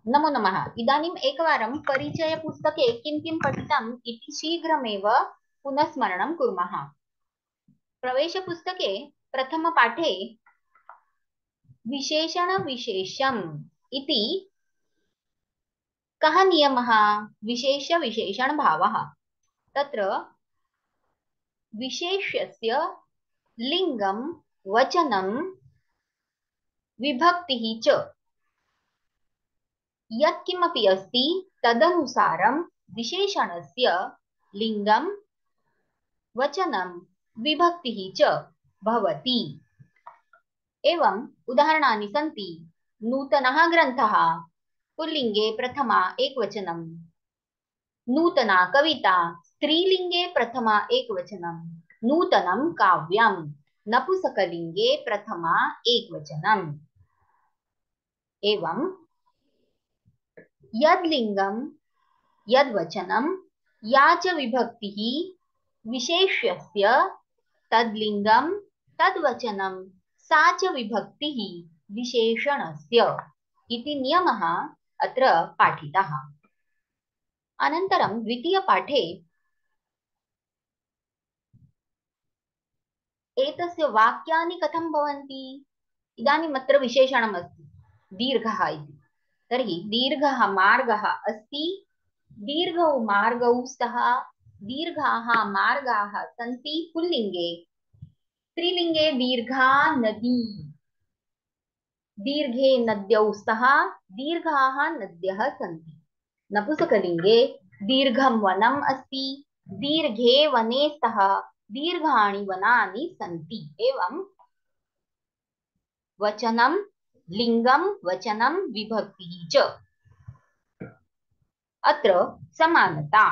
नमो नमः। इदानीम् एकवारं परिचयपुस्तके किं किं पठितम् इति शीघ्रमेव पुनस्मरणं कुर्मः। प्रवेशपुस्तके प्रथमपाठे विशेषणविशेषम् इति कः नियमः? विशेषविशेषणभावः। तत्र विशेष्यस्य लिङ्गं वचनं विभक्तिः च यत्किमपि अस्ति तदनुसारं विशेषणस्य लिङ्गं वचनं विभक्तिः च भवति। एवं उदाहरणानि सन्ति। नूतनः ग्रन्थः पुल्लिङ्गे प्रथमा एकवचनं, नूतना कविता स्त्रीलिङ्गे प्रथमा एकवचनं, नूतनं काव्यं नपुंसकलिङ्गे प्रथमा एकवचनम्। एवं यद्लिङ्गं यद्वचनं या च विभक्तिः विशेष्यस्य तद्लिङ्गं तद्वचनं सा च विभक्तिः विशेषणस्य इति नियमः अत्र पाठितः। अनन्तरं द्वितीयपाठे एतस्य वाक्यानि कथं भवन्ति? इदानीम् अत्र विशेषणमस्ति दीर्घः इति। तर्हि दीर्घः मार्गः अस्ति, दीर्घौ मार्गौ स्तः, दीर्घाः मार्गाः सन्ति पुल्लिङ्गे, स्त्रीलिङ्गे दीर्घा नदी, दीर्घे नद्यौ स्तः, दीर्घाः नद्यः सन्ति। नपुंसकलिङ्गे दीर्घं वनम् अस्ति, दीर्घे वने स्तः, दीर्घाणि वनानि सन्ति। एवं वचनं लिङ्गं वचनं विभक्तिः च अत्र समानता।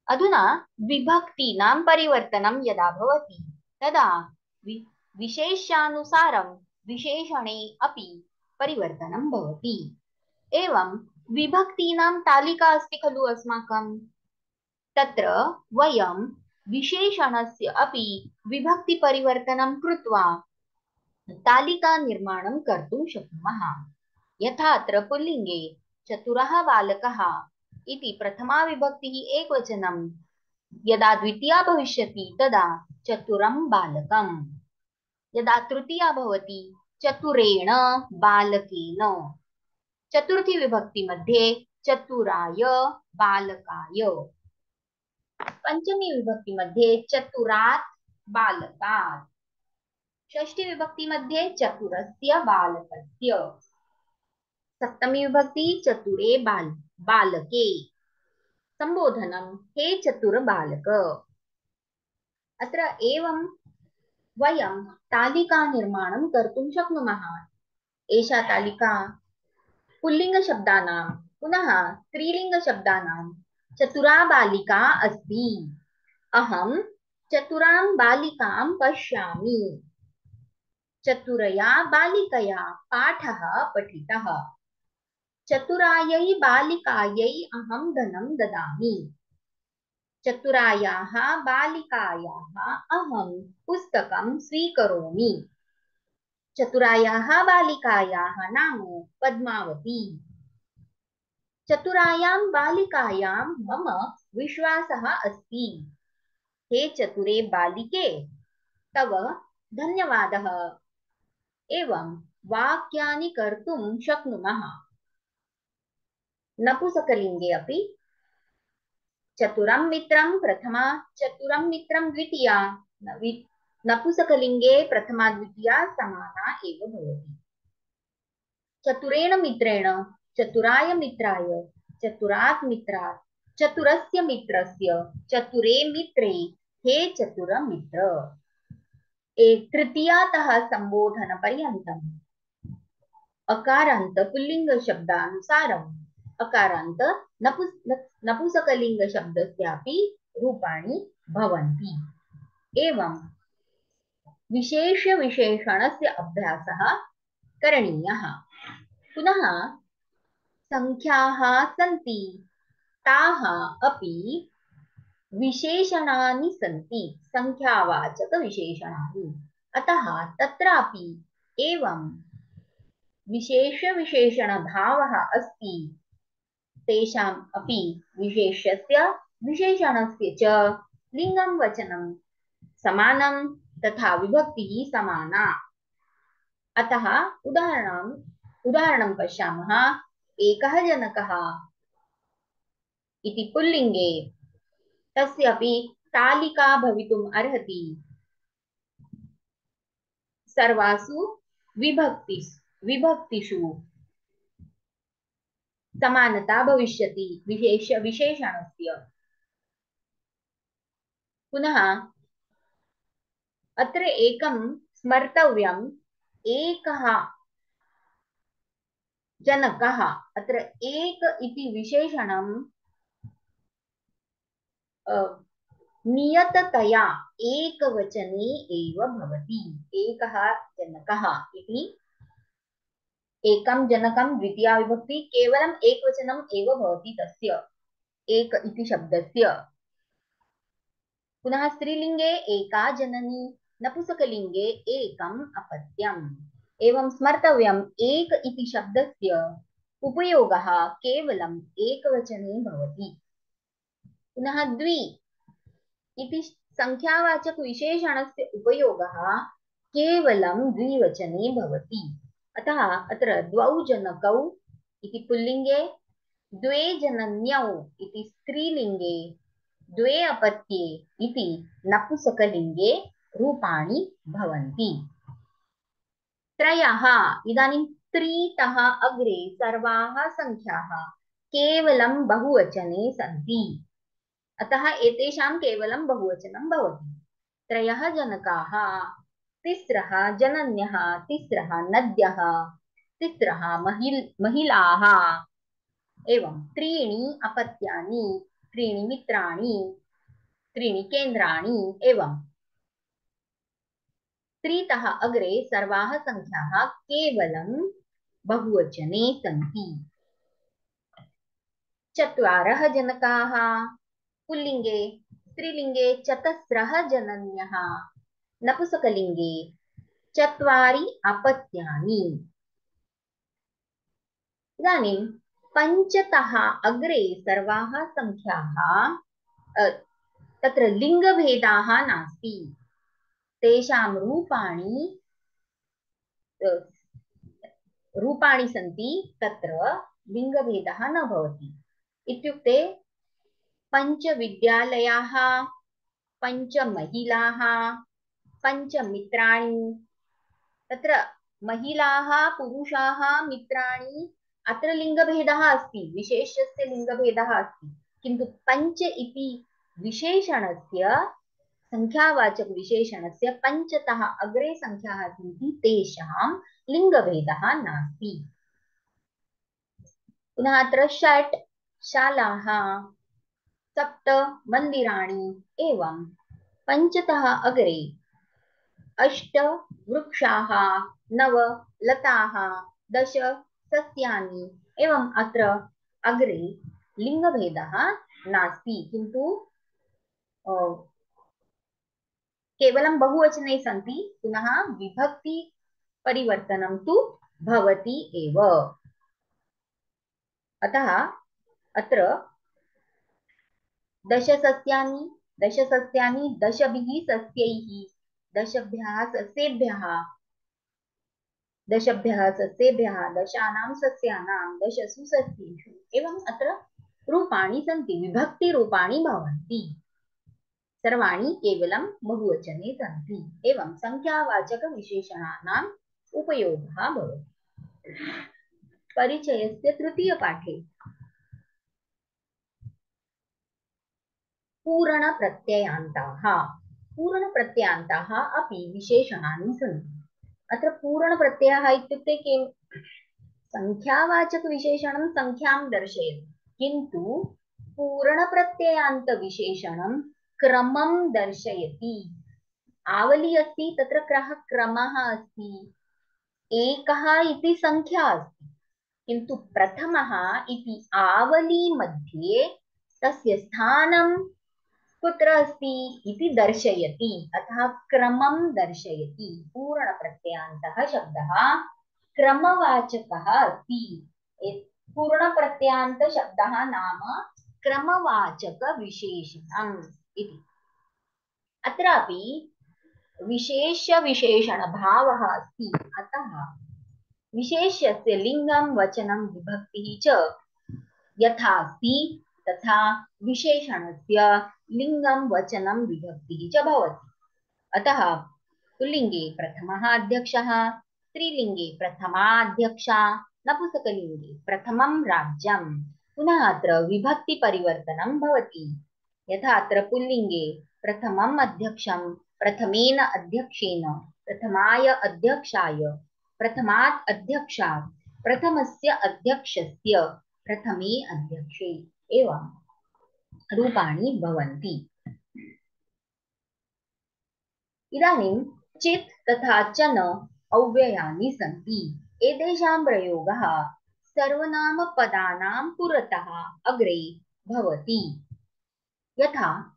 अधुना विभक्तीनां परिवर्तनं यदा भवति तदा विशेषानुसारं विशेषणे अपि परिवर्तनं भवति। एवं विभक्तीनां तालिका अस्ति खलु अस्माकं, तत्र वयं विशेषणस्य अपि विभक्तिपरिवर्तनं कृत्वा तालिका निर्माणं कर्तुं शक्नुमः। यथा अत्र पुल्लिङ्गे चतुरः बालकः इति प्रथमा विभक्तिः एकवचनं, यदा द्वितीया भविष्यति तदा चतुरं बालकम्, यदा तृतीया भवति चतुरेण बालकेन, चतुर्थी विभक्ति मध्ये चतुराय बालकाय, पंचमी विभक्ति मध्ये चतुरात् बालकात्, षष्ठी विभक्ति मध्ये चतुरस्य बालकस्य, सप्तमी विभक्ति चतुरे बालके, संबोधनं हे चतुर बालक। अत्र एवं वयं तालिका निर्माणं कर्तुं शक्नुमः। एषा तालिका पुल्लिङ्गशब्दानां पुनः स्त्रीलिङ्गशब्दानां चतुरा बालिका अस्ति। अहं चतुरां बालिकां पश्यामि। चतुरया बालिकया पाठः पठितः। चतुरायै बालिकायै अहं धनं ददामि। चतुरायाः बालिकायाः अहं पुस्तकं स्वीकरोमि। चतुरायाः बालिकायाः नाम पद्मावती। चतुरायां बालिकायां मम विश्वासः अस्ति। हे चतुरे बालिके तव धन्यवादः। एवं वाक्यानि कर्तुं शक्नुमः। नपुंसकलिङ्गे अपि चतुरं मित्रं प्रथमा, चतुरं मित्रं द्वितीया, नपुंसकलिङ्गे प्रथमा द्वितीया समाना एव भवति। चतुरेण मित्रेण, चतुराय मित्राय, चतुरात् मित्रात्, चतुरस्य मित्रस्य, चतुरे मित्रे, हे चतुर मित्र। तृतीयातः संबोधनपर्यन्तम् अकारान्त पुल्लिङ्ग शब्दानुसारम् अकारान्त नपुंसकलिङ्ग शब्दस्यापि रूपाणि भवन्ति। एवं विशेष विशेषणस्य अभ्यासः करणीयः। पुनः संख्याः सन्ति, ताः अपि विशेषणानि सन्ति, संख्यावाचक विशेषणानि। अतः तत्रापि एवं विशेषविशेषणभावः अस्ति तेषाम् अपि विशेष्यस्य विशेषणस्य च लिङ्गं वचनं समानं तथा विभक्तिः समाना। अतः उदाहरणं पश्यामः। एकः जनकः इति पुल्लिङ्गे तस्यापि तालिका भवितुम् अर्हति। सर्वासु विभक्तिषु समानता भविष्यति विशेषणस्य। पुनः अत्र एकं स्मर्तव्यम्, एकः जनकः, अत्र एक इति विशेषणं नियततया एकवचने एव भवति। एकः जनकः इति एकं जनकं द्वितीया विभक्ति केवलम् एकवचनम् एव भवति तस्य एक इति शब्दस्य। पुनः स्त्रीलिङ्गे एका जननी, नपुंसकलिङ्गे एकम् अपत्यम्। एवं स्मर्तव्यम्, एक इति शब्दस्य उपयोगः केवलम् एकवचने भवति। पुनः द्वि इति संख्यावाचक विशेषणस्य उपयोगः केवलं द्विवचने भवति। अतः अत्र द्वौ जनकौ इति पुल्लिङ्गे, द्वे जनन्यौ इति स्त्रीलिङ्गे, द्वे अपत्ये इति नपुंसकलिङ्गे रूपाणि भवन्ति। त्रयः, इदानीं त्रितः अग्रे सर्वाः संख्याः केवलं बहुवचने सन्ति, अतः एतेषां केवलं बहुवचनं भवति। त्रयः जनकाः, तिस्रः जनन्यः, तिस्रः नद्यः, तिस्रः महिलाः, एवं त्रीणि अपत्यानि, त्रीणि मित्राणि, त्रीणि केन्द्राणि, एवं त्रितः अग्रे सर्वाः संख्याः केवलं बहुवचने सन्ति। चत्वारः जनकाः पुल्लिङ्गे, स्त्रीलिङ्गे चतस्रः जनन्यः, नपुंसकलिङ्गे चत्वारि अपत्यानि। इदानीं पञ्चतः अग्रे सर्वाः संख्याः तत्र लिङ्गभेदाः नास्ति, तेषां रूपाणि सन्ति, तत्र लिङ्गभेदः न भवति। इत्युक्ते पञ्चविद्यालयाः, पञ्चमहिलाः, पञ्चमित्राणि, तत्र महिलाः पुरुषाः मित्राणि, अत्र लिङ्गभेदः अस्ति, विशेषस्य लिङ्गभेदः अस्ति, किन्तु पञ्च इति विशेषणस्य संख्यावाचक विशेषणस्य पञ्चतः अग्रे संख्याः सन्ति, तेषां लिङ्गभेदः नास्ति। पुनः अत्र 6 शालाः, 7 मन्दिराणि, एवं पञ्चतः अग्रे 8 वृक्षाः, 9 लताः, 10 सस्यानि, एवं अत्र अग्रे लिङ्गभेदः नास्ति, किन्तु केवलं बहुवचने सन्ति। पुनः विभक्ति परिवर्तनं तु भवति एव। अतः अत्र 10 सस्यानि, 10 सस्यानि, 10 सस्यैः, 10 सस्येभ्यः, 10 सस्येभ्यः, 10 सस्यानां, 10 सस्येषु, एवं अत्र रूपाणि सन्ति, विभक्तिरूपाणि भवन्ति, सर्वाणि केवलं बहुवचने सन्ति। एवं संख्यावाचकविशेषणानाम् उपयोगः भवति। परिचयस्य तृतीयपाठे पूरणप्रत्ययान्ताः। पूरणप्रत्ययान्ताः अपि विशेषणानि सन्ति। अत्र पूरणप्रत्ययः इत्युक्ते किं? संख्यावाचकविशेषणं संख्यां दर्शयति, किन्तु पूरणप्रत्ययान्तविशेषणं क्रमं दर्शयति। आवली अस्ति, तत्र क्रमः अस्ति, एकः इति संख्या अस्ति, किन्तु प्रथमः इति आवली मध्ये तस्य स्थानं कुत्र अस्ति इति दर्शयति, अतः क्रमं दर्शयति। पूर्णप्रत्ययान्तः शब्दः क्रमवाचकः अस्ति। पूर्णप्रत्ययान्त शब्दः नाम क्रमवाचकविशेषणम् इति। अत्रापि विशेषविशेषणभावः अस्ति। अतः विशेष्यस्य लिङ्गं वचनं विभक्तिः च यथा अस्ति तथा विशेषणस्य लिङ्गं वचनं विभक्तिः च भवति। अतः पुल्लिङ्गे प्रथमः अध्यक्षः, स्त्रीलिङ्गे प्रथमा अध्यक्षा, नपुंसकलिङ्गे प्रथमं राज्यं। पुनः अत्र विभक्तिपरिवर्तनं भवति। यथा अत्र पुल्लिङ्गे प्रथमम् अध्यक्षं प्रथमेन अध्यक्षेन, प्रथमाय अध्यक्षाय, प्रथमात् अध्यक्षात्, प्रथमस्य अध्यक्षस्य, प्रथमे अध्यक्षे एवं रूपाणि भवन्ति। इदानीं चित् तथा चन अव्ययानि सन्ति। एतेषां प्रयोगः सर्वनामपदानां पुरतः अग्रे भवति। यथा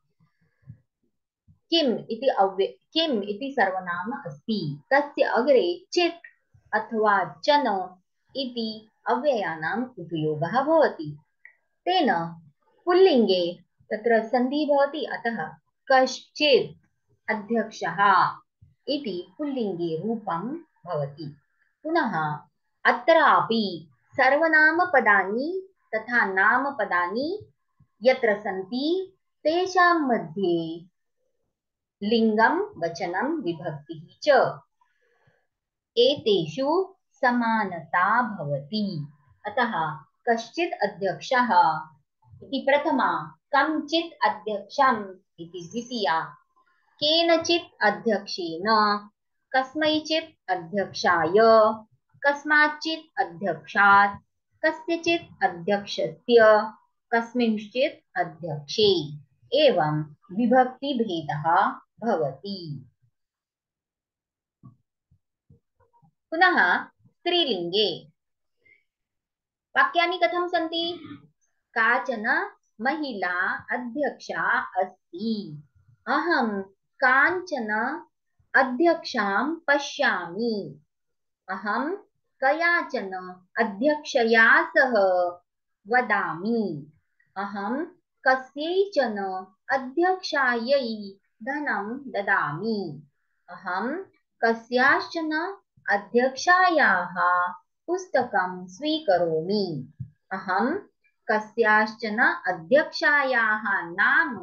किम् इति सर्वनाम अस्ति, तस्य अग्रे चित् अथवा चन इति अव्ययानाम् उपयोगः भवति। तेन पुल्लिङ्गे तत्र सन्धि भवति, अतः कश्चित् अध्यक्षः इति पुल्लिङ्गे रूपं भवति। पुनः अत्रापि सर्वनामपदानि तथा नामपदानि यत्र सन्ति तेषां मध्ये लिङ्गं वचनं विभक्तिः च एतेषु समानता भवति। अतः कश्चित् अध्यक्षः इति प्रथमा, कञ्चित् अध्यक्षम् इति द्वितीया, केनचित् अध्यक्षेन, कस्मैचित् अध्यक्षाय, कस्माच्चित् अध्यक्षात्, कस्यचित् अध्यक्षस्य, कस्मिंश्चित् अध्यक्षे एवं विभक्तिभेदः भवति। पुनः स्त्रीलिङ्गे वाक्यानि कथं सन्ति? काचन महिला अध्यक्षा अस्ति। अहं काञ्चन अध्यक्षां पश्यामि। अहं कयाचन अध्यक्षया सह वदामि। अहं कस्यैचन अध्यक्षायै धनं ददामि। अहं कस्याश्चन अध्यक्षायाः पुस्तकं स्वीकरोमि। अहं कस्याश्चन अध्यक्षायाः नाम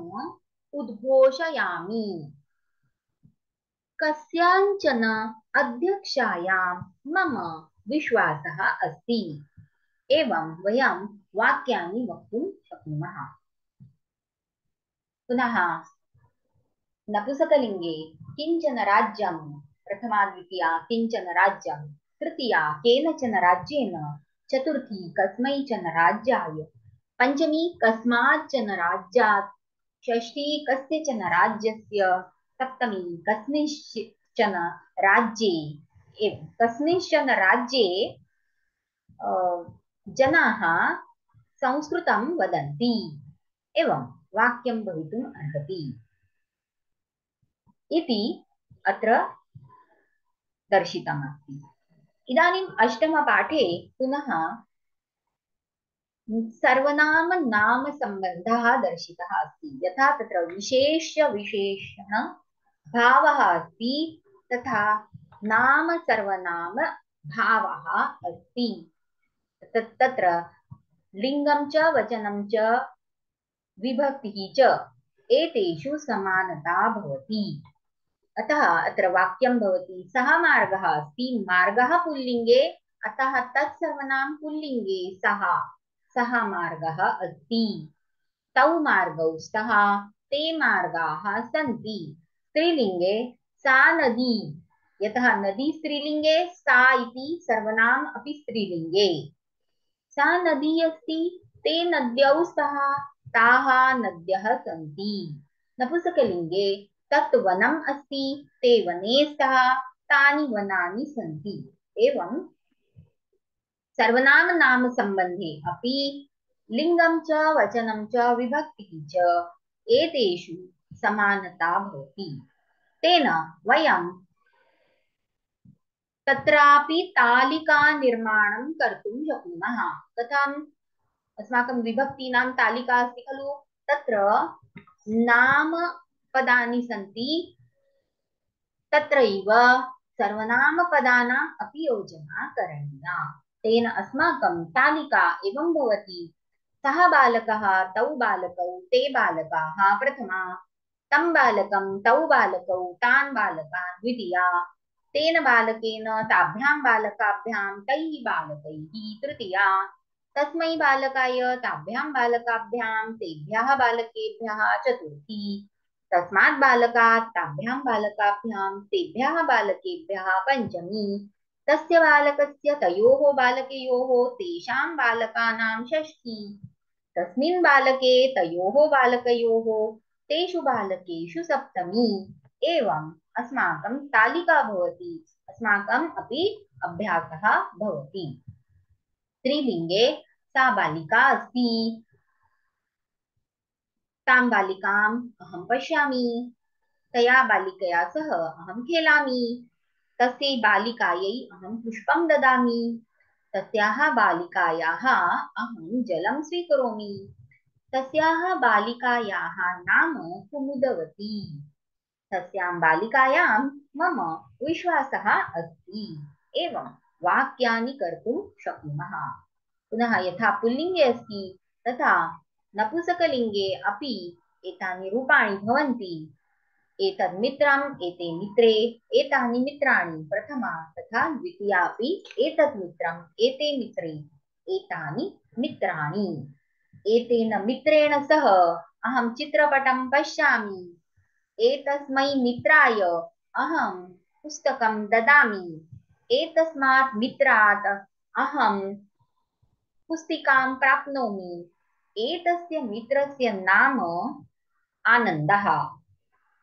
उद्घोषयामि। कस्याञ्चन अध्यक्षायां मम विश्वासः अस्ति। एवं वयं वाक्यानि वक्तुं शक्नुमः। पुनः नपुंसकलिङ्गे किञ्चन राज्यं, प्रथमा द्वितीया किञ्चन राज्यं, तृतीया केनचन राज्येन, चतुर्थी कस्मैचन राज्याय, पंचमी कस्माच्चन राज्यात्, षष्ठी कस्यचन राज्यस्य, सप्तमी कस्मिंश्चन राज्ये। कस्मिंश्चन राज्ये जनाः संस्कृतं वदन्ति। एवं वाक्यं भवितुम् अर्हति इति अत्र दर्शितमस्ति। इदानीम् अष्टमपाठे पुनः सर्वनाम नाम सम्बन्धः दर्शितः अस्ति। यथा तत्र विशेष्य-विशेषण भावः अस्ति तथा नाम सर्वनाम भावः अस्ति। तत्र लिङ्गं च वचनं च विभक्तिः च एतेषु समानता भवति। अतः अत्र वाक्यं भवति सः मार्गः अस्ति। मार्गः पुल्लिङ्गे, अतः तत्सर्वनाम पुल्लिङ्गे सः मार्गः अस्ति। तौ मार्गौ स्तः, ते मार्गाः सन्ति। स्त्रीलिङ्गे सा नदी, यतः नदी स्त्रीलिङ्गे, सा इति सर्वनाम अपि स्त्रीलिङ्गे। सा नदी अस्ति, ते नद्यौ स्तः, ताः नद्यः सन्ति। नपुंसकलिङ्गे तत् वनम् अस्ति, ते वने स्तः, तानि वनानि सन्ति। एवं सर्वनाम नाम सम्बन्धे अपि लिङ्गं च वचनं च विभक्तिः च एतेषु समानता भवति। तेन वयं तत्रापि तालिका निर्माणं कर्तुं शक्नुमः। कथम्? अस्माकं विभक्तीनां तालिका अस्ति खलु, तत्र नामपदानि सन्ति, तत्रैव सर्वनामपदानाम् अपि योजना करणीया। तेन अस्माकं तालिका एवं भवति। सः बालकः, तौ बालकौ, ते बालकाः प्रथमा, तं बालकं, तौ बालकौ, तान् बालकान् द्वितीया, तेन बालकेन, ताभ्यां बालकाभ्यां, तैः बालकैः तृतीया, तस्मै बालकाय, ताभ्यां बालकाभ्यां, तेभ्यः बालकेभ्यः चतुर्थी, तस्मात् बालकात्, ताभ्यां बालकाभ्यां, तेभ्यः बालकेभ्यः पञ्चमी, तस्य बालकस्य, तयोः बालकयोः, तेषां बालकानां षष्ठी, तस्मिन् बालके, तयोः बालकयोः, तेषु बालकेषु सप्तमी। एवम् अस्माकं तालिका भवति, अस्माकम् अपि अभ्यासः भवति। स्त्रीलिङ्गे सा बालिका अस्ति, तां बालिकाम् अहं पश्यामि, तया बालिकया सह अहं खेलामि, तस्यै बालिकायै अहं पुष्पं ददामि, तस्याः बालिकायाः अहं जलं स्वीकरोमि, तस्याः बालिकायाः नाम कुमुदवती, तस्यां बालिकायां मम विश्वासः अस्ति। एवं वाक्यानि कर्तुं शक्नुमः। पुनः यथा पुल्लिङ्गे अस्ति तथा नपुंसकलिङ्गे अपि एतानि रूपाणि भवन्ति। एतत् मित्रम्, एते मित्रे, एतानि मित्राणि प्रथमा तथा द्वितीया अपि एतत् मित्रम्, एते मित्रे, एतानि मित्राणि। एतेन मित्रेण सह अहं चित्रपटं पश्यामि, एतस्मै मित्राय अहं पुस्तकं ददामि, एतस्मात् मित्रात् अहं पुस्तिकां प्राप्नोमि, एतस्य मित्रस्य नाम आनन्दः,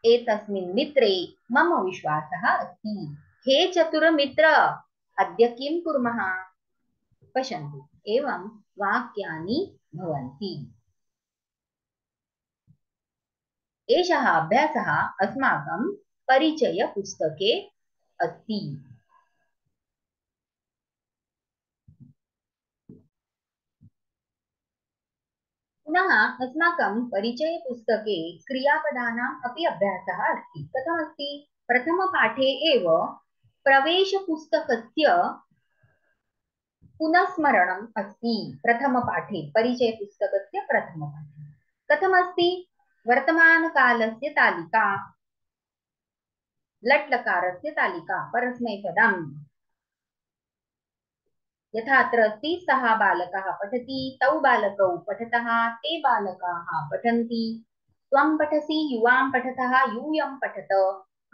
एतस्मिन् मित्रे मम विश्वासः अस्ति। हे चतुरमित्र, अद्य किं कुर्मः? पश्यन्तु, एवं वाक्यानि भवन्ति। एषः अभ्यासः अस्माकं परिचयपुस्तके अस्ति। पुनः अस्माकं परिचयपुस्तके क्रियापदानाम् अपि अभ्यासः अस्ति। कथमस्ति? प्रथमपाठे एव प्रवेशपुस्तकस्य पुनस्मरणम् अस्ति। प्रथमपाठे परिचयपुस्तकस्य प्रथमपाठे कथमस्ति? वर्तमानकालस्य तालिका, लट्लकारस्य तालिका, परस्मैपदम्, यथा अत्र अस्ति, सः बालकः पठति, तौ बालकौ पठतः, ते बालकाः पठन्ति, त्वं पठसि, युवां पठतः, यूयं पठत,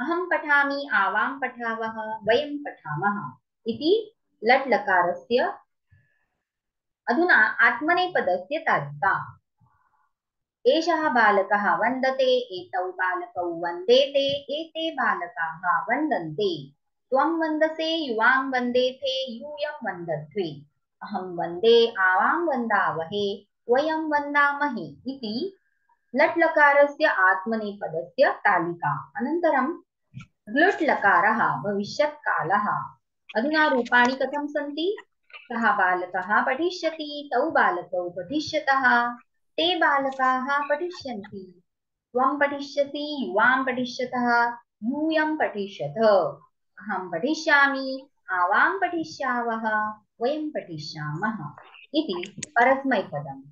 अहं पठामि, आवां पठावः, वयं पठामः इति लट्लकारस्य। अधुना आत्मनेपदस्य तालिका। एषः बालकः वन्दते, एतौ बालकौ वन्देते, एते बालकाः वन्दन्ते, त्वं वन्दसे, युवां वन्देथे, यूयं वन्दध्वे, अहं वन्दे, आवां वन्दावहे, वयं वन्दामहे इति लट्लकारस्य आत्मनेपदस्य तालिका। अनन्तरं ग्लुट् लकारः, भविष्यत्कालः। अधुना रूपाणि कथं सन्ति? सः बालकः पठिष्यति, तौ बालकौ पठिष्यतः, ते बालकाः पठिष्यन्ति, त्वं पठिष्यसि, युवां पठिष्यतः, यूयं पठिष्यथ, अहं पठिष्यामि, आवां पठिष्यावः, वयं पठिष्यामः इति परस्मैपदम्।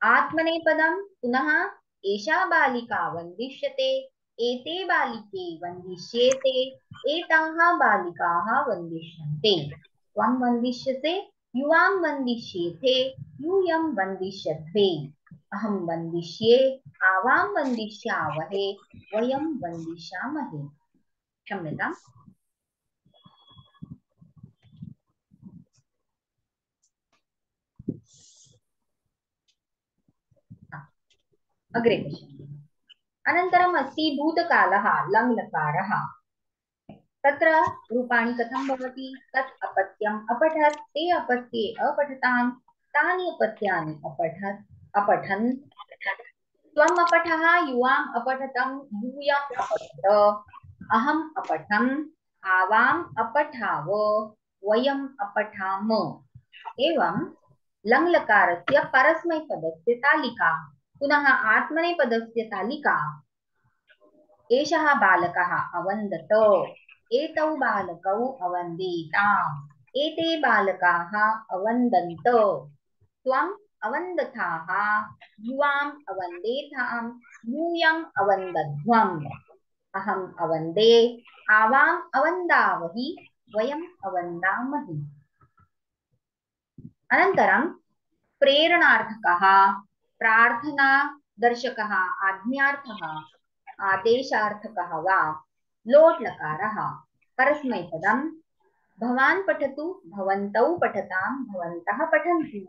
आत्मनेपदं पुनः एषा बालिका वन्दिष्यते, एते बालिके वन्दिष्येते, एताः बालिकाः वन्दिष्यन्ते, त्वं वन्दिष्यसे, युवां वन्दिष्येथे, यूयं वन्दिष्यध्वे, अहं वन्दिष्ये, आवां वन्दिष्यावहे, वयं वन्दिष्यामहे। क्षम्यताम्। अग्रे पश्यन्तु। अनन्तरम् अस्ति भूतकालः, लङ्लकारः। तत्र रूपाणि कथं भवति? तत् अपत्यम् अपठत्, ते अपत्ये अपठताम्, तानि अपत्यानि अपठत् अपठन्, त्वम् अपठः, युवाम् अपठतम्, यूयम् अपठत, अहम् अपठम्, आवाम अपठाव, वयम अपठाम। एवं लङ्लकारस्य परस्मैपदस्य तालिका, पुनः आत्मनेपदस्य तालिका। एषः बालकः अवन्दत, एतौ बालकौ अवन्देताम्, एते बालकाः अवन्दन्त, त्वम् अवन्दथाः, युवाम् अवन्देथाम्, यूयम् अवन्दध्वम्, अहम् अवन्दे, आवाम् अवन्दावहि, वयम् अवन्दामहि। अनन्तरं प्रेरणार्थकः, प्रार्थना दर्शकः, आज्ञार्थः, आदेशार्थकः वा लोट् लकारः। परस्मैपदं भवान् पठतु, भवन्तौ पठतां, भवन्तः पठन्तु,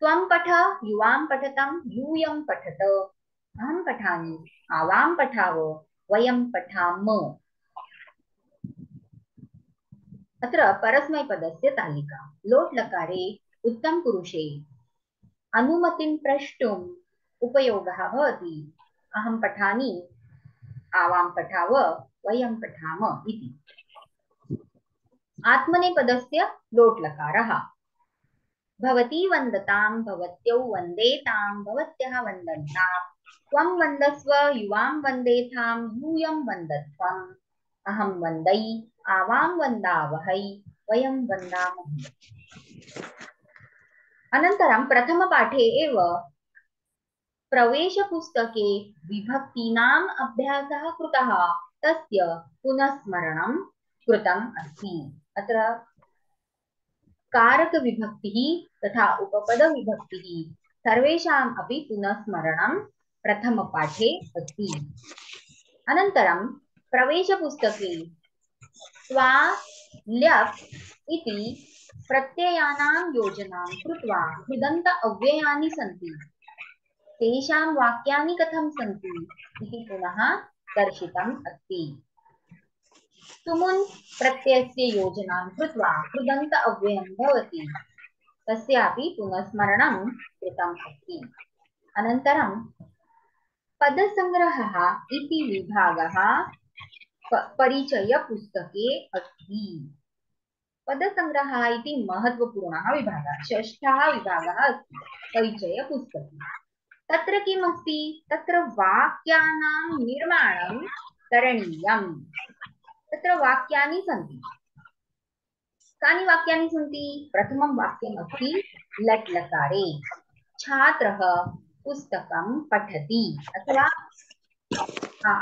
त्वं पठ, युवां पठतं, यूयं पठत, अहं पठामि, आवां पठाव, वयं पठाम। अत्र परस्मैपदस्य तालिका। लोट् लकारे उत्तमपुरुषे अनुमतिं प्रष्टुम् उपयोगः भवति। अहं पठामि, आवां पठाव, वयं पठाम इति। आत्मनेपदस्य लोट् लकारः। भवती वन्दतां, भवत्यौ वन्देतां, भवत्यः वन्दन्तां, त्वं वन्दस्व, युवां वन्देथां, यूयं वन्दध्वम्, अहं वन्दै, आवां वन्दावहै, वयं वन्दामहे। अनन्तरं प्रथमपाठे एव प्रवेशपुस्तके विभक्तीनाम् अभ्यासः कृतः, तस्य पुनस्मरणं कृतम् अस्ति। अत्र कारकविभक्तिः तथा उपपदविभक्तिः सर्वेषाम् अपि पुनस्मरणं प्रथमपाठे अस्ति। अनन्तरं प्रवेशपुस्तके त्वा, ल्यप् इति प्रत्ययानां योजनां कृत्वा कृदन्त अव्ययानि सन्ति, तेषां वाक्यानि कथं सन्ति इति पुनः दर्शितम् अस्ति। तुमुन् प्रत्ययस्य योजनां कृत्वा कृदन्त अव्ययं भवति, तस्यापि पुनस्मरणं कृतम् अस्ति। अनन्तरं पदसङ्ग्रहः इति विभागः परिचयपुस्तके अस्ति। पदसङ्ग्रहः इति महत्वपूर्णः विभागः, षष्ठः विभागः अस्ति परिचयपुस्तके। तत्र किम् अस्ति? तत्र वाक्यानां निर्माणं करणीयम्। तत्र वाक्यानि सन्ति। कानि वाक्यानि सन्ति? प्रथमं वाक्यम् अस्ति लट् लकारे, छात्रः पुस्तकं पठति, अथवा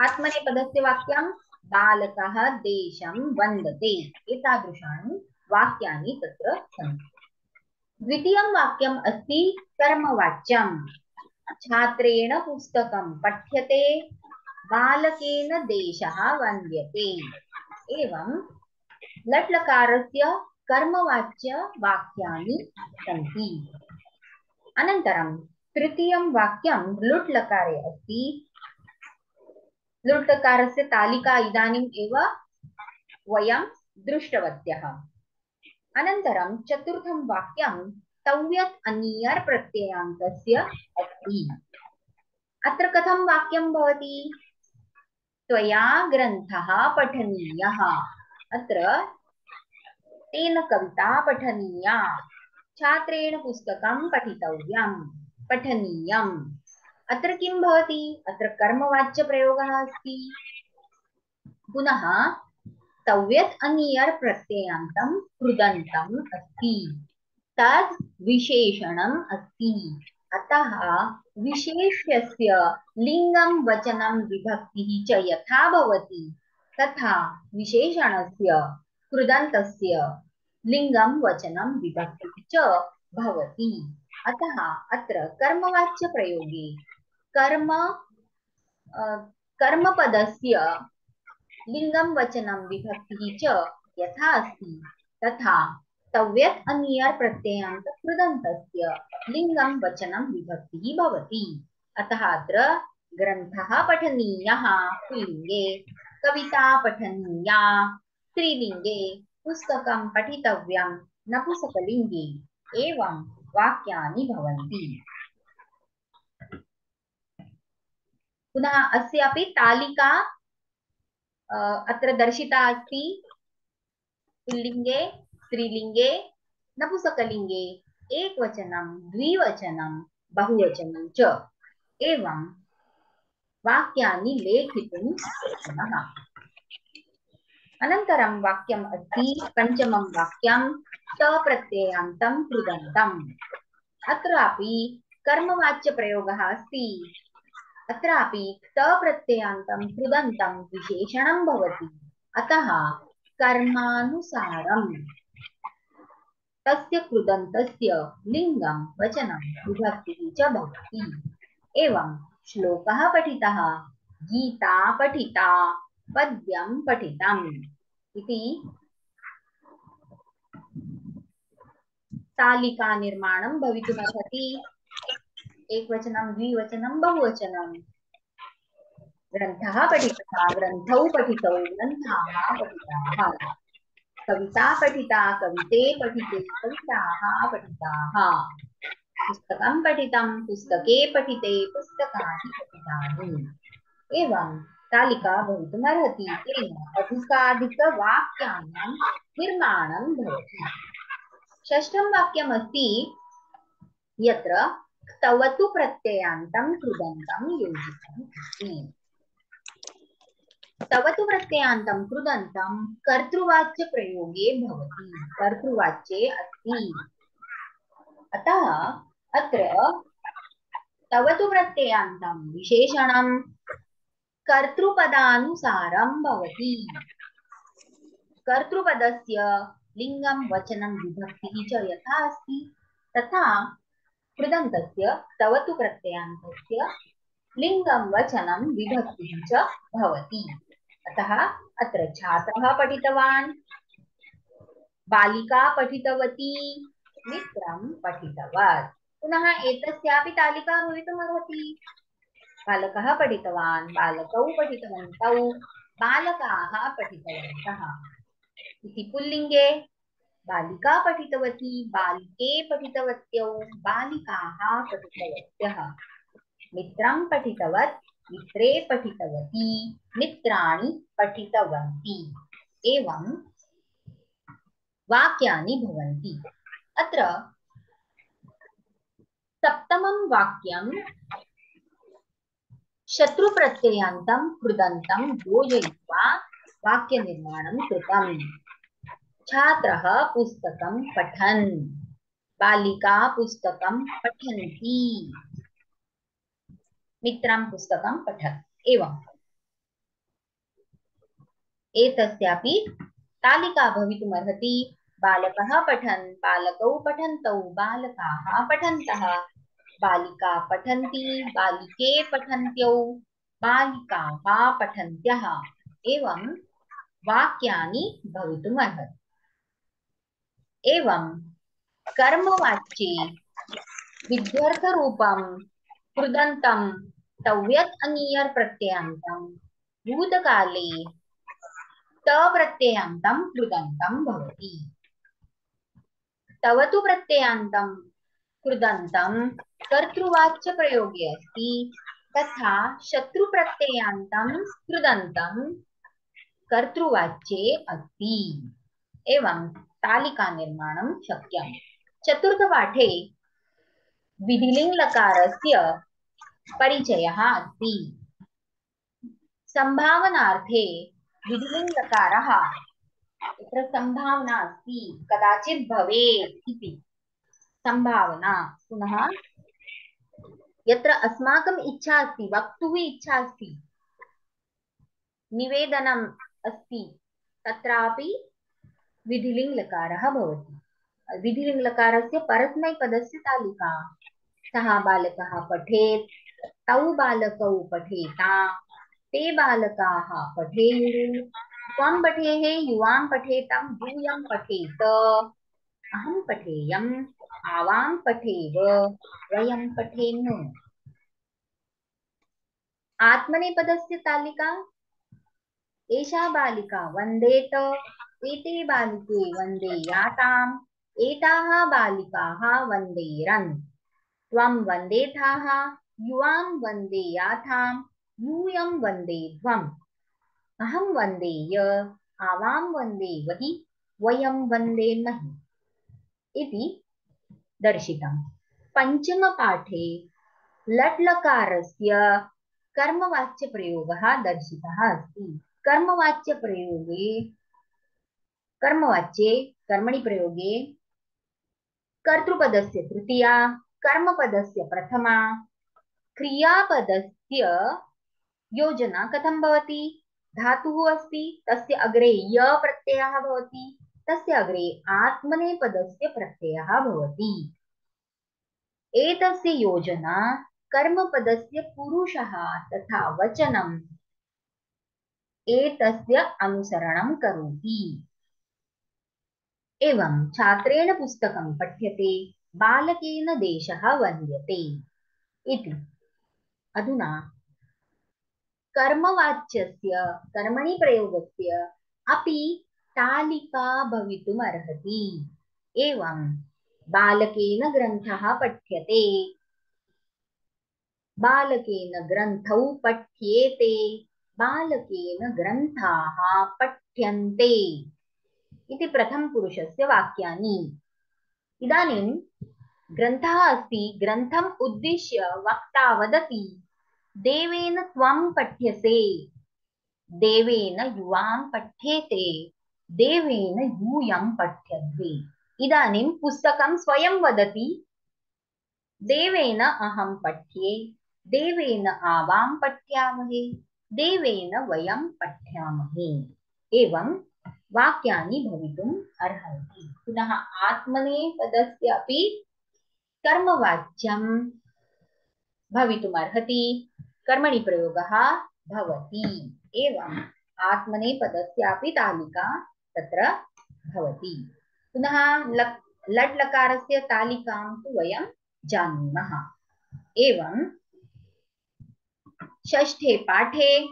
आत्मनेपदस्य वाक्यं बालकः देशं वन्दते। एतादृशानि वाक्यानि तत्र सन्ति। द्वितीयं वाक्यम् अस्ति कर्मवाच्यं, छात्रेण पुस्तकं पठ्यते, बालकेन देशः वन्द्यते। एवं लट् लकारस्य कर्मवाच्यवाक्यानि सन्ति। अनन्तरं तृतीयं वाक्यं लुट् लकारे अस्ति। लुट् लकारस्य तालिका इदानीम् एव वयं दृष्टवत्यः। अनन्तरं चतुर्थं वाक्यं तव्यत् अनियर् प्रत्ययान्तस्य अस्ति। अत्र कथं वाक्यं भवति? त्वया ग्रन्थः पठनीयः, अत्र तेन कविता पठनीया, छात्रेण पुस्तकं पठितव्यं, पठनीयम्। अत्र किं भवति? अत्र कर्मवाच्यप्रयोगः अस्ति। पुनः तव्यत् अनियर् प्रत्ययान्तं कृदन्तम् अस्ति, तद् विशेषणम् अस्ति। अतः विशेष्यस्य लिङ्गं वचनं विभक्तिः च यथा भवति, तथा विशेषणस्य कृदन्तस्य लिङ्गं वचनं विभक्तिः च भवति। अतः अत्र कर्मवाच्यप्रयोगे कर्मपदस्य लिङ्गं वचनं विभक्तिः च यथा अस्ति, तथा तव्यत् अनियर् प्रत्ययान्त कृदन्तस्य लिङ्गं वचनं विभक्तिः भवति। अतः अत्र ग्रन्थः पठनीयः पुल्लिङ्गे, कविता पठनीया स्त्रीलिङ्गे, पुस्तकं पठितव्यं नपुंसकलिङ्गे, एवं वाक्यानि भवन्ति। पुनः अस्यापि तालिका अत्र दर्शिता अस्ति। पुल्लिंगे, स्त्रीलिंगे, नपुंसकलिंगे, एकवचनं, द्विवचनं, बहुवचनं च एवं वाक्यानि लेखितुं शक्नुमः। अनन्तरं वाक्यम् अस्ति पञ्चमं वाक्यं तप्रत्ययान्तं कृदन्तम्। अत्रापि कर्मवाच्यप्रयोगः अस्ति। अत्रापि तप्रत्ययान्तं कृदन्तं विशेषणं भवति। अतः कर्मानुसारं तस्य कृदन्तस्य लिङ्गं वचनं विभक्तिः च भवति। एवं श्लोकः पठितः, गीता पठिता, पद्यं पठितम् इति तालिका निर्माणं भवितुमर्हति। एकवचनं, द्विवचनं, बहुवचनं। ग्रन्थः पठितः, ग्रन्थौ पठितौ, ग्रन्थाः पठिताः। कविता पठिता, कविते पठिते, कविताः पठिताः। पुस्तकं पठितं, पुस्तके पठिते, पुस्तकानि पठितानि। एवं तालिका भवितुमर्हति। तेन अधिकाधिकवाक्यानां निर्माणं भवति। षष्ठं वाक्यमस्ति यत्र क्तवतु प्रत्ययान्तं कृदन्तं योजितम् अस्ति। तवतु प्रत्ययान्तं कृदन्तं कर्तृवाच्य प्रयोगे भवति, कर्तृवाच्ये अस्ति। अतः अत्र तवतु प्रत्ययान्तं विशेषणं कर्तृपदानुसारं भवति। कर्तृपदस्य लिङ्गं वचनं विभक्तिः च यथा अस्ति तथा कृदन्तस्य तवतु प्रत्ययान्तस्य लिङ्गं वचनं विभक्तिः च भवति। अतः अत्र छात्रः पठितवान्, बालिका पठितवती, मित्रं पठितवत्। पुनः एतस्यापि तालिका भवितुमर्हति। बालकः पठितवान्, बालकौ पठितवन्तौ, बालकाः पठितवन्तः इति पुल्लिङ्गे। बालिका पठितवती, बालिके पठितवत्यौ, बालिकाः पठितवत्यः। मित्रं पठितवत्, मित्रे पठितवती, मित्राणि पठितवन्ति। एवं वाक्यानि भवन्ति। अत्र सप्तमं वाक्यं शत्रुप्रत्ययान्तं कृदन्तं योजयित्वा वाक्यनिर्माणं कृतम्। छात्रः पुस्तकं पठन्, बालिका पुस्तकं पठन्ति, मित्रं पुस्तकं पठत्। एवम् एतस्यापि तालिका भवितुमर्हति। बालकः पठन्, बालकौ पठन्तौ, बालकाः पठन्तः, बालिका पठन्ति, बालिके पठन्त्यौ, बालिकाः पठन्त्यः। एवं वाक्यानि भवितुमर्हति। एवं कर्मवाच्ये विध्यर्थरूपं कृदन्तं तव्यत् अनीयर् प्रत्ययान्तं भूतकाले तप्रत्ययान्तं कृदन्तं भवति। तवतु प्रत्ययान्तं कृदन्तं कर्तृवाच्य प्रयोगे अस्ति, तथा शत्रुप्रत्ययान्तं कृदन्तं कर्तृवाच्ये अस्ति। एवं तालिका निर्माणं शक्यम्। चतुर्थपाठे विधिलिङ्गलकारस्य परिचयः अस्ति। संभावनार्थे विधिलिङ्गलकारः यत्र संभावना अस्ति कदाचित् भवेत् इति संभावना। पुनः यत्र अस्माकम् इच्छा अस्ति, वक्तुः इच्छा अस्ति, निवेदनम् अस्ति, तत्रापि विधिलिङ्गलकारः भवति। विधिलिङ्गलकारस्य परस्मैपदस्य तालिका। सः बालकः पठेत्, तौ बालकौ पठेताम्, ते बालकाः पठेयुः, त्वं पठेः, युवां पठेतं, यूयं पठेत, अहं पठेयम्, आवां पठेव, वयं पठेम। आत्मनेपदस्य तालिका। एषा बालिका वन्देत, एते बालिके वन्देयाताम्, एताः बालिकाः वन्देरन्, त्वं वन्देथाः, युवां वन्देयाथाम्, यूयं वन्देध्वम्, अहं वन्देय, आवां वन्देवहि, वयं वन्देमहि इति दर्शितम्। पञ्चमपाठे लट्लकारस्य कर्मवाच्यप्रयोगः दर्शितः अस्ति। कर्मवाच्यप्रयोगे कर्मवाच्ये कर्मणि प्रयोगे कर्तृपदस्य तृतीया, कर्मपदस्य प्रथमा, क्रियापदस्य योजना कथं भवति? धातुः अस्ति, तस्य अग्रे य प्रत्ययः भवति, तस्य अग्रे आत्मनेपदस्य प्रत्ययः भवति। एतस्य योजना कर्मपदस्य पुरुषः तथा वचनम् एतस्य अनुसरणं करोति। एवं छात्रेण पुस्तकं पठ्यते, बालकेन देशः वन्द्यते इति। अधुना कर्मवाच्यस्य कर्मणि प्रयोगस्य अपि तालिका भवितुमर्हति। एवं बालकेन ग्रन्थः पठ्यते, बालकेन ग्रन्थौ पठ्येते, बालकेन ग्रन्थाः पठ्यन्ते इति प्रथमपुरुषस्य वाक्यानि। इदानीं ग्रन्थः अस्ति, ग्रन्थम् उद्दिश्य वक्ता वदति देवेन त्वं पठ्यसे, देवेन युवां पठ्येते, देवेन यूयं पठ्यते। इदानीं पुस्तकं स्वयं वदति देवेन अहं पठ्ये, देवेन आवां पठ्यामहे, देवेन वयं पठ्यामहे। एवं वाक्यानि भवितुम् अर्हन्ति। पुनः आत्मनेपदस्य अपि कर्मवाच्यं भवितुमर्हति, कर्मणि प्रयोगः भवति। एवम् आत्मनेपदस्यापि तालिका तत्र भवति। पुनः लट् लकारस्य तालिकां तु वयं जानीमः। एवं षष्ठे पाठे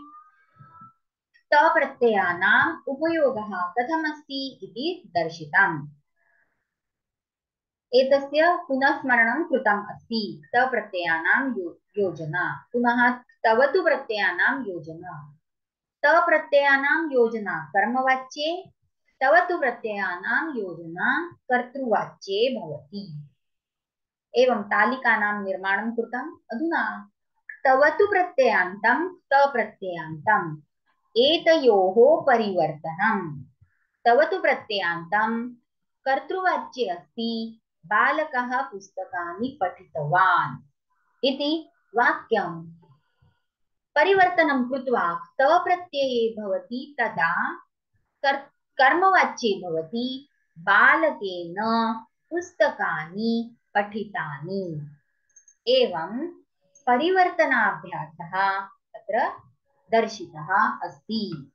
तप्रत्ययानाम् उपयोगः कथमस्ति इति दर्शितम्। एतस्य पुनः स्मरणं कृतम् अस्ति। तप्रत्ययानां योजना, पुनः तवतु प्रत्ययानां योजना। तप्रत्ययानां योजना कर्मवाच्ये, तवतु प्रत्ययानां योजना कर्तृवाच्ये भवति। एवं तालिकानां निर्माणं कृतम्। अधुना तवतु प्रत्ययान्तं तप्रत्ययान्तम् एतयोः परिवर्तनम्। तवतु प्रत्ययान्तं कर्तृवाच्ये अस्ति बालकः पुस्तकानि पठितवान् इति वाक्यं परिवर्तनं कृत्वा तप्रत्यये भवति, तदा कर्मवाच्ये भवति बालकेन पुस्तकानि पठितानि। एवं परिवर्तनाभ्यासः तत्र दर्शितः अस्ति।